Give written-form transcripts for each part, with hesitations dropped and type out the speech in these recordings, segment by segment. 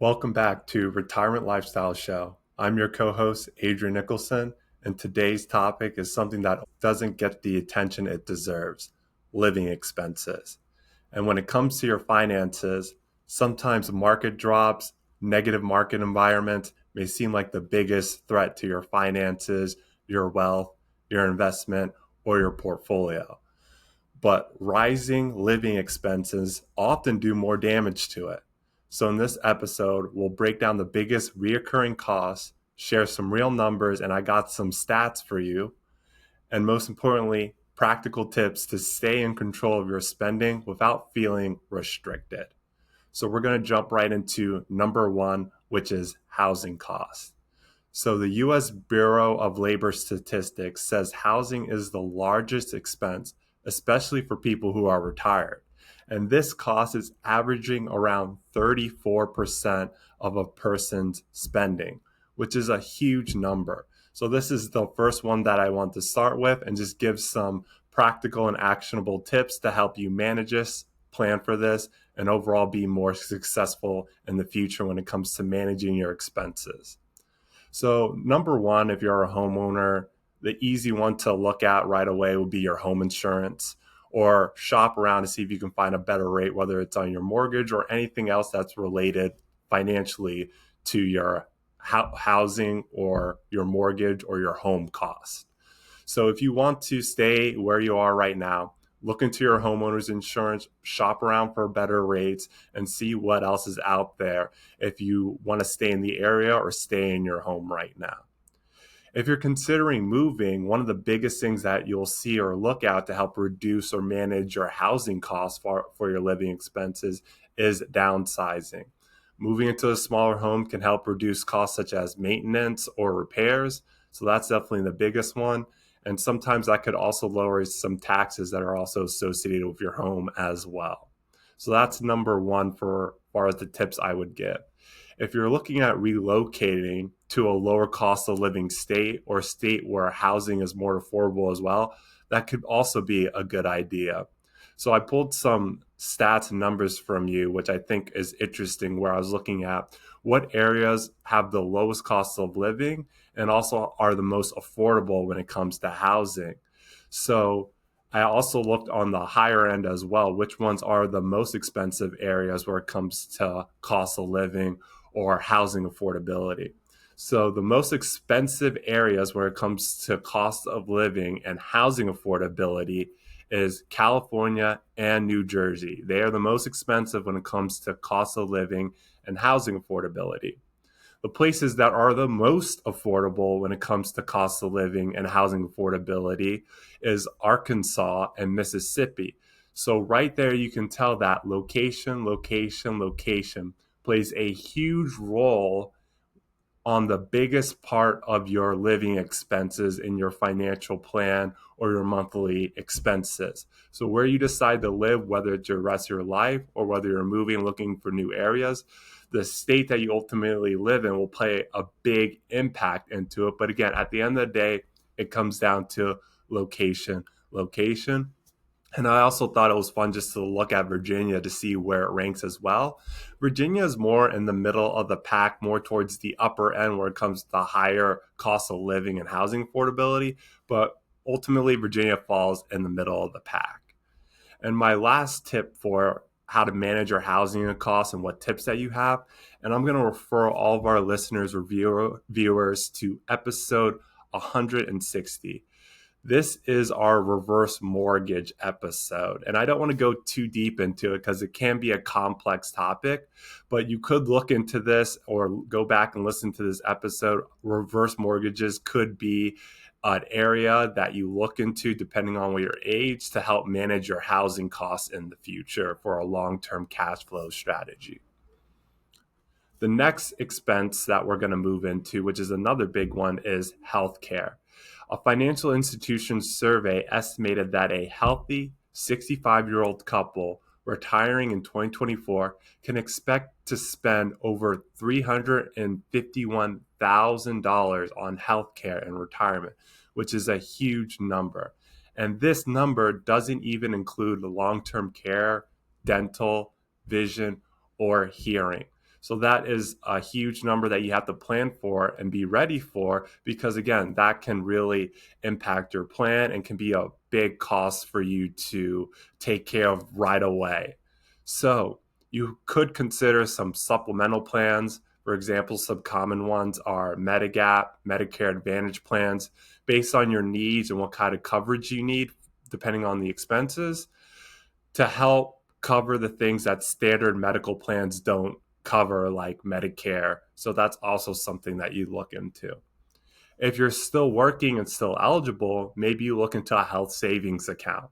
Welcome back to Retirement Lifestyle Show. I'm your co-host, Adrian Nicholson, and today's topic is something that doesn't get the attention it deserves: living expenses. And when it comes to your finances, sometimes market drops, negative market environments may seem like the biggest threat to your finances, your wealth, your investment, or your portfolio. But rising living expenses often do more damage to it. So, in this episode, we'll break down the biggest reoccurring costs, share some real numbers, and I got some stats for you. And most importantly, practical tips to stay in control of your spending without feeling restricted. So, we're going to jump right into number one, which is housing costs. So, the US Bureau of Labor Statistics says housing is the largest expense, especially for people who are retired. And this cost is averaging around 34% of a person's spending, which is a huge number. So, this is the first one that I want to start with and just give some practical and actionable tips to help you manage this, plan for this, and overall be more successful in the future when it comes to managing your expenses. So, number one, if you're a homeowner, the easy one to look at right away would be your home insurance, or shop around to see if you can find a better rate, whether it's on your mortgage or anything else that's related financially to your housing or your mortgage or your home costs. So if you want to stay where you are right now, look into your homeowner's insurance, shop around for better rates, and see what else is out there if you want to stay in the area or stay in your home right now. If you're considering moving, one of the biggest things that you'll see or look at to help reduce or manage your housing costs for your living expenses is downsizing. Moving into a smaller home can help reduce costs such as maintenance or repairs. So that's definitely the biggest one. And sometimes that could also lower some taxes that are also associated with your home as well. So that's number one for as far as the tips I would give. If you're looking at relocating to a lower cost of living state or state where housing is more affordable as well, that could also be a good idea. So I pulled some stats and numbers from you, which I think is interesting, where I was looking at what areas have the lowest cost of living and also are the most affordable when it comes to housing. So I also looked on the higher end as well, which ones are the most expensive areas where it comes to cost of living or housing affordability. So the most expensive areas where it comes to cost of living and housing affordability is California and New Jersey. They are the most expensive when it comes to cost of living and housing affordability. The places that are the most affordable when it comes to cost of living and housing affordability is Arkansas and Mississippi. So right there, you can tell that location plays a huge role on the biggest part of your living expenses in your financial plan or your monthly expenses. So where you decide to live, whether it's your rest of your life or whether you're moving, looking for new areas, the state that you ultimately live in will play a big impact into it. But again, at the end of the day, it comes down to location. And I also thought it was fun just to look at Virginia to see where it ranks as well. Virginia is more in the middle of the pack, more towards the upper end where it comes to the higher cost of living and housing affordability. But ultimately, Virginia falls in the middle of the pack. And my last tip for how to manage your housing costs and what tips that you have, and I'm going to refer all of our listeners or viewers to episode 160. This is our reverse mortgage episode. And I don't want to go too deep into it because it can be a complex topic, but you could look into this or go back and listen to this episode. Reverse mortgages could be an area that you look into depending on your age to help manage your housing costs in the future for a long-term cash flow strategy. The next expense that we're going to move into, which is another big one, is healthcare. A financial institution survey estimated that a healthy 65-year-old couple retiring in 2024 can expect to spend over $351,000 on healthcare in retirement, which is a huge number. And this number doesn't even include the long-term care, dental, vision, or hearing. So that is a huge number that you have to plan for and be ready for, because again, that can really impact your plan and can be a big cost for you to take care of right away. So you could consider some supplemental plans. For example, some common ones are Medigap, Medicare Advantage plans, based on your needs and what kind of coverage you need, depending on the expenses, to help cover the things that standard medical plans don't cover, like Medicare. So that's also something that you look into. If you're still working and still eligible, maybe you look into a health savings account.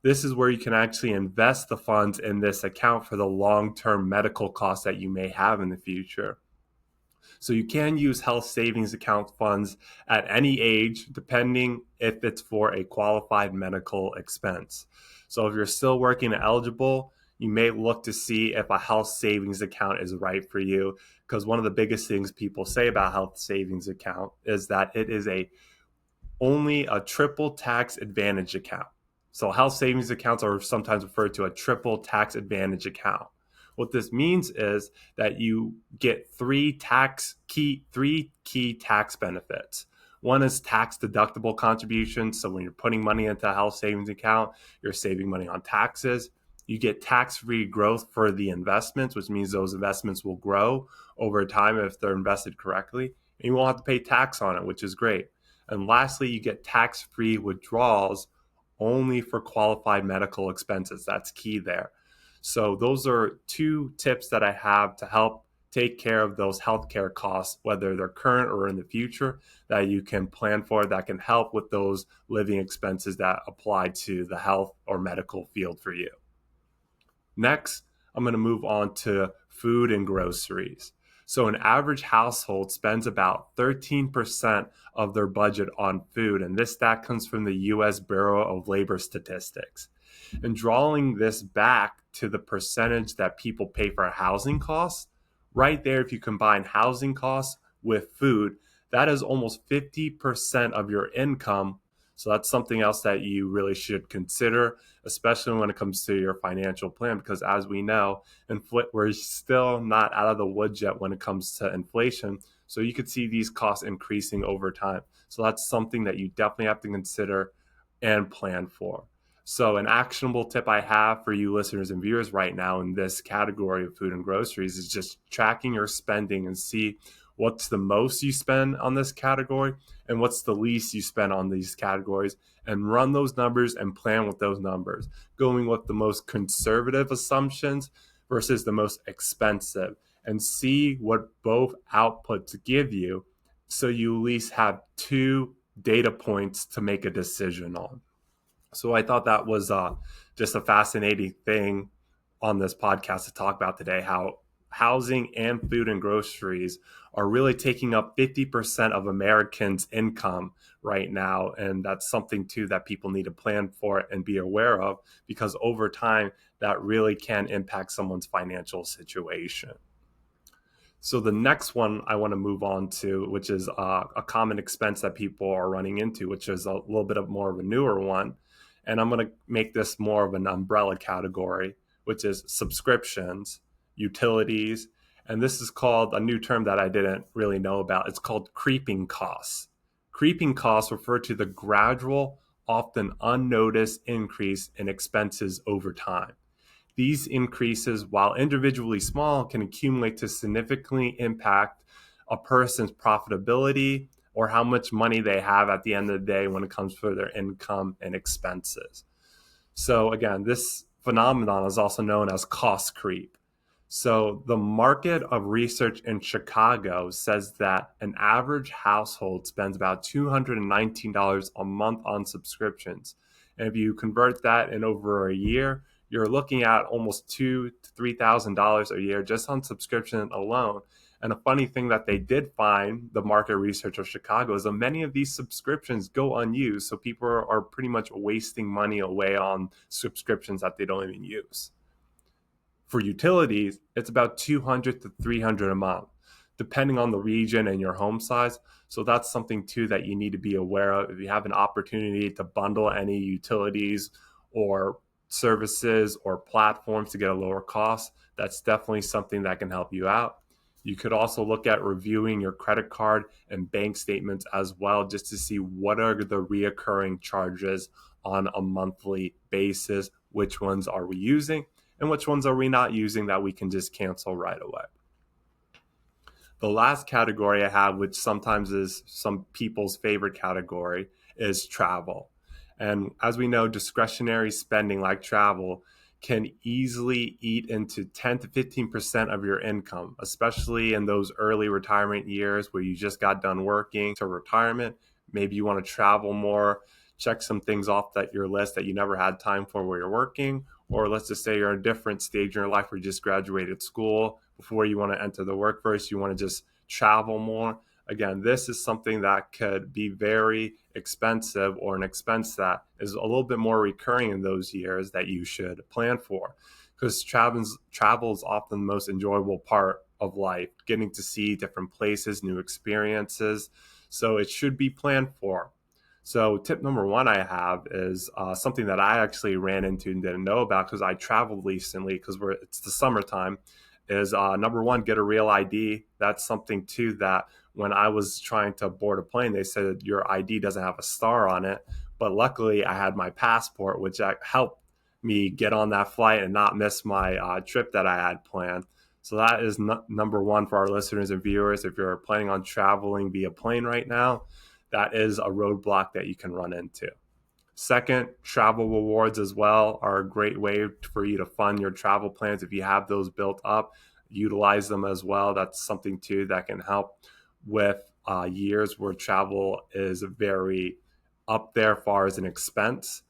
This is where you can actually invest the funds in this account for the long-term medical costs that you may have in the future. So you can use health savings account funds at any age, depending if it's for a qualified medical expense. So if you're still working and eligible, you may look to see if a health savings account is right for you, because one of the biggest things people say about health savings account is that it is only a triple tax advantage account. So health savings accounts are sometimes referred to a triple tax advantage account. What this means is that you get three key tax benefits. One is tax deductible contributions. So when you're putting money into a health savings account, you're saving money on taxes. You get tax-free growth for the investments, which means those investments will grow over time if they're invested correctly. And you won't have to pay tax on it, which is great. And lastly, you get tax-free withdrawals only for qualified medical expenses. That's key there. So those are two tips that I have to help take care of those healthcare costs, whether they're current or in the future, that you can plan for, that can help with those living expenses that apply to the health or medical field for you. Next, I'm going to move on to food and groceries. So an average household spends about 13% of their budget on food, and this stat comes from the US Bureau of Labor Statistics. And drawing this back to the percentage that people pay for housing costs, right there, if you combine housing costs with food, that is almost 50% of your income. So that's something else that you really should consider, especially when it comes to your financial plan, because as we know, we're still not out of the woods yet when it comes to inflation. So you could see these costs increasing over time. So that's something that you definitely have to consider and plan for. So an actionable tip I have for you listeners and viewers right now in this category of food and groceries is just tracking your spending and see what's the most you spend on this category and what's the least you spend on these categories, and run those numbers and plan with those numbers, going with the most conservative assumptions versus the most expensive, and see what both outputs give you, so you at least have two data points to make a decision on. So I thought that was just a fascinating thing on this podcast to talk about today, how housing and food and groceries are really taking up 50% of Americans' income right now. And that's something too that people need to plan for and be aware of, because over time that really can impact someone's financial situation. So the next one I want to move on to, which is a common expense that people are running into, which is a little bit of more of a newer one. And I'm going to make this more of an umbrella category, which is subscriptions, utilities, and this is called a new term that I didn't really know about. It's called creeping costs. Creeping costs refer to the gradual, often unnoticed increase in expenses over time. These increases, while individually small, can accumulate to significantly impact a person's profitability or how much money they have at the end of the day when it comes to their income and expenses. So again, this phenomenon is also known as cost creep. So the market of research in Chicago says that an average household spends about $219 a month on subscriptions. And if you convert that in over a year, you're looking at almost $2,000 to $3,000 a year just on subscription alone. And a funny thing that they did find, the market research of Chicago, is that many of these subscriptions go unused. So people are pretty much wasting money away on subscriptions that they don't even use. For utilities, it's about $200 to $300 a month, depending on the region and your home size. So that's something too that you need to be aware of. If you have an opportunity to bundle any utilities or services or platforms to get a lower cost, that's definitely something that can help you out. You could also look at reviewing your credit card and bank statements as well, just to see what are the reoccurring charges on a monthly basis, which ones are we using and which ones are we not using that we can just cancel right away. The last category I have, which sometimes is some people's favorite category, is travel. And as we know, discretionary spending like travel can easily eat into 10 to 15% of your income, especially in those early retirement years where you just got done working to retirement. Maybe you want to travel more, check some things off that your list that you never had time for where you're working, or let's just say you're in a different stage in your life where you just graduated school. Before you want to enter the workforce, you want to just travel more. Again, this is something that could be very expensive, or an expense that is a little bit more recurring in those years that you should plan for, because travel is often the most enjoyable part of life, getting to see different places, new experiences. So it should be planned for. So tip number one I have is something that I actually ran into and didn't know about because I traveled recently, because it's the summertime, is number one, get a real ID. That's something too that when I was trying to board a plane, they said your ID doesn't have a star on it. But luckily I had my passport, which helped me get on that flight and not miss my trip that I had planned. So that is number one for our listeners and viewers. If you're planning on traveling via plane right now, that is a roadblock that you can run into. Second, travel rewards as well are a great way for you to fund your travel plans. If you have those built up, utilize them as well. That's something too that can help with years where travel is very up there as far as an expense.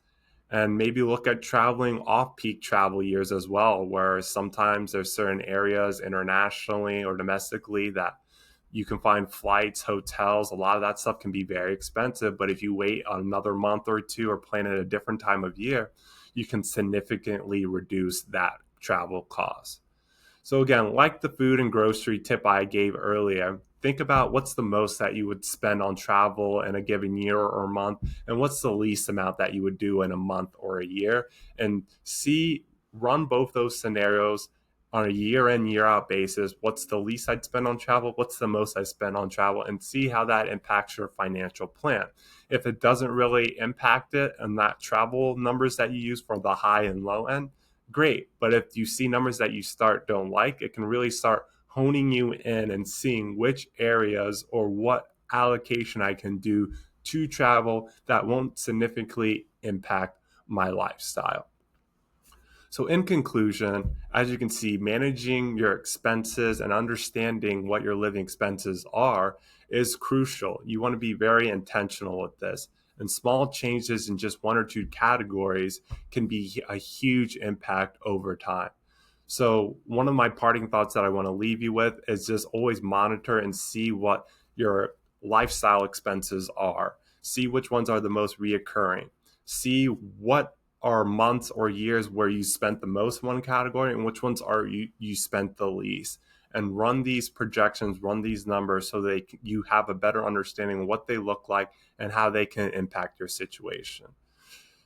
And maybe look at traveling off peak travel years as well, where sometimes there's certain areas internationally or domestically that you can find flights, hotels. A lot of that stuff can be very expensive, but if you wait another month or two or plan at a different time of year, you can significantly reduce that travel cost. So again, like the food and grocery tip I gave earlier, think about what's the most that you would spend on travel in a given year or month, and what's the least amount that you would do in a month or a year, and run both those scenarios on a year in, year out basis. What's the least I'd spend on travel? What's the most I spend on travel? And see how that impacts your financial plan. If it doesn't really impact it and that travel numbers that you use for the high and low end, great. But if you see numbers that you don't like, it can really start honing you in and seeing which areas or what allocation I can do to travel that won't significantly impact my lifestyle. So in conclusion, as you can see, managing your expenses and understanding what your living expenses are is crucial. You want to be very intentional with this. And small changes in just one or two categories can be a huge impact over time. So one of my parting thoughts that I want to leave you with is just always monitor and see what your lifestyle expenses are. See which ones are the most reoccurring. See what are months or years where you spent the most in one category and which ones are you spent the least. And run these projections, run these numbers so that you have a better understanding of what they look like and how they can impact your situation.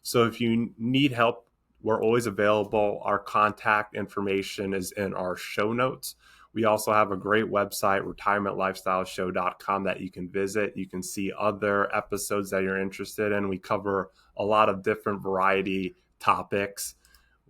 So if you need help, we're always available. Our contact information is in our show notes. We also have a great website, retirementlifestyleshow.com, that you can visit. You can see other episodes that you're interested in. We cover a lot of different variety topics,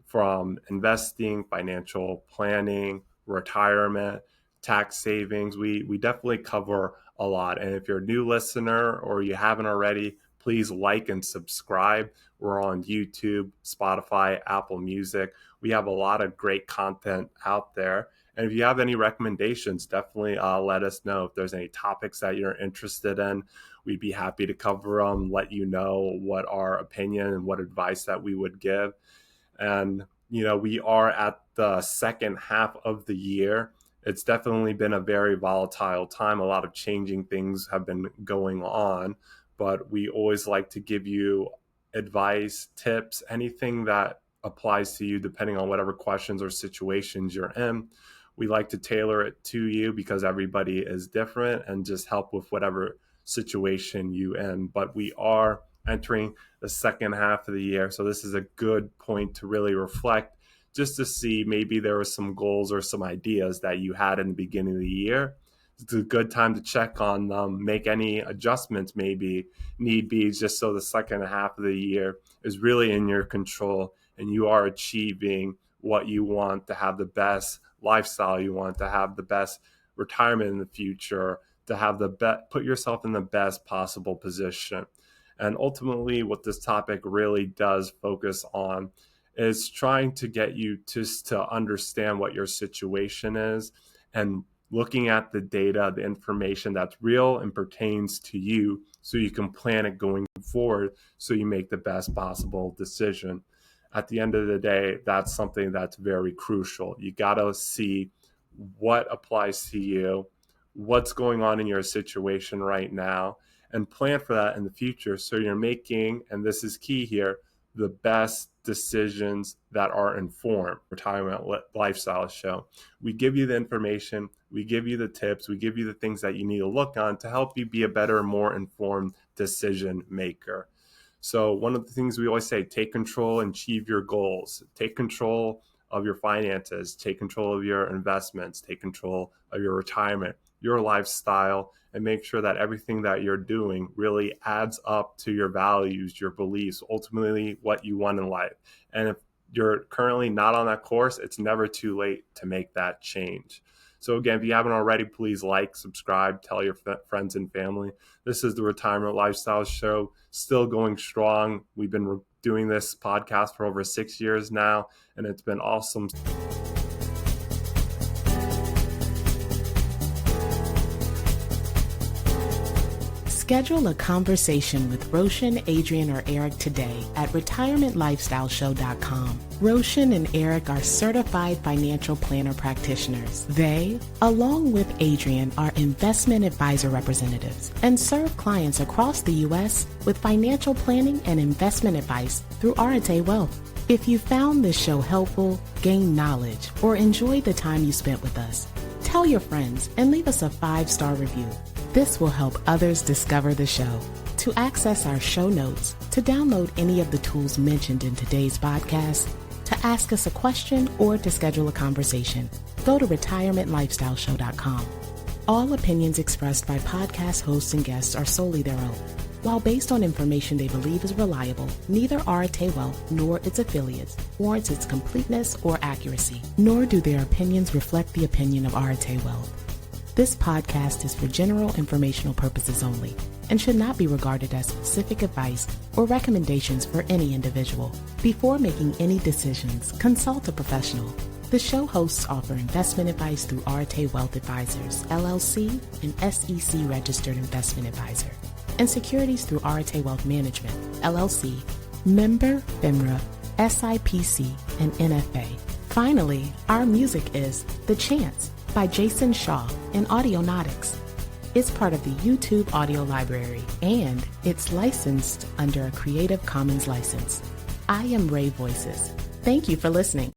from investing, financial planning, retirement, tax savings. We definitely cover a lot. And if you're a new listener or you haven't already, please like and subscribe. We're on YouTube, Spotify, Apple Music. We have a lot of great content out there. And if you have any recommendations, definitely let us know. If there's any topics that you're interested in, we'd be happy to cover them, let you know what our opinion and what advice that we would give. And, we are at the second half of the year. It's definitely been a very volatile time. A lot of changing things have been going on, but we always like to give you advice, tips, anything that applies to you, depending on whatever questions or situations you're in. We like to tailor it to you because everybody is different and just help with whatever situation you in. But we are entering the second half of the year. So this is a good point to really reflect, just to see maybe there were some goals or some ideas that you had in the beginning of the year. It's a good time to check on them, make any adjustments maybe need be, just so the second half of the year is really in your control and you are achieving what you want, to have the best lifestyle you want, to have the best retirement in the future, to have put yourself in the best possible position. And ultimately, what this topic really does focus on is trying to get you just to understand what your situation is, and looking at the data, the information that's real and pertains to you, so you can plan it going forward, so you make the best possible decision. At the end of the day, that's something that's very crucial. You got to see what applies to you, what's going on in your situation right now, and plan for that in the future, so you're making, and this is key here, the best decisions that are informed. Retirement Lifestyle Show. We give you the information, we give you the tips, we give you the things that you need to look on to help you be a better, more informed decision maker. So one of the things we always say, take control and achieve your goals. Take control of your finances, take control of your investments, take control of your retirement, your lifestyle, and make sure that everything that you're doing really adds up to your values, your beliefs, ultimately what you want in life. And if you're currently not on that course, it's never too late to make that change. So again, if you haven't already, please like, subscribe, tell your friends and family. This is the Retirement Lifestyle Show, still going strong. We've been doing this podcast for over 6 years now, and it's been awesome. Schedule a conversation with Roshan, Adrian, or Eric today at retirementlifestyleshow.com. Roshan and Eric are certified financial planner practitioners. They, along with Adrian, are investment advisor representatives and serve clients across the U.S. with financial planning and investment advice through Arete Wealth. If you found this show helpful, gained knowledge, or enjoyed the time you spent with us, tell your friends and leave us a 5-star review. This will help others discover the show. To access our show notes, to download any of the tools mentioned in today's podcast, to ask us a question, or to schedule a conversation, go to retirementlifestyleshow.com. All opinions expressed by podcast hosts and guests are solely their own. While based on information they believe is reliable, neither Arete Wealth nor its affiliates warrants its completeness or accuracy, nor do their opinions reflect the opinion of Arete Wealth. This podcast is for general informational purposes only and should not be regarded as specific advice or recommendations for any individual. Before making any decisions, consult a professional. The show hosts offer investment advice through Arete Wealth Advisors, LLC, an SEC-registered investment advisor, and securities through Arete Wealth Management, LLC, member FINRA, SIPC, and NFA. Finally, our music is The Chance by Jason Shaw and Audionautics. It's part of the YouTube audio library, and it's licensed under a Creative Commons license. I am Ray Voices. Thank you for listening.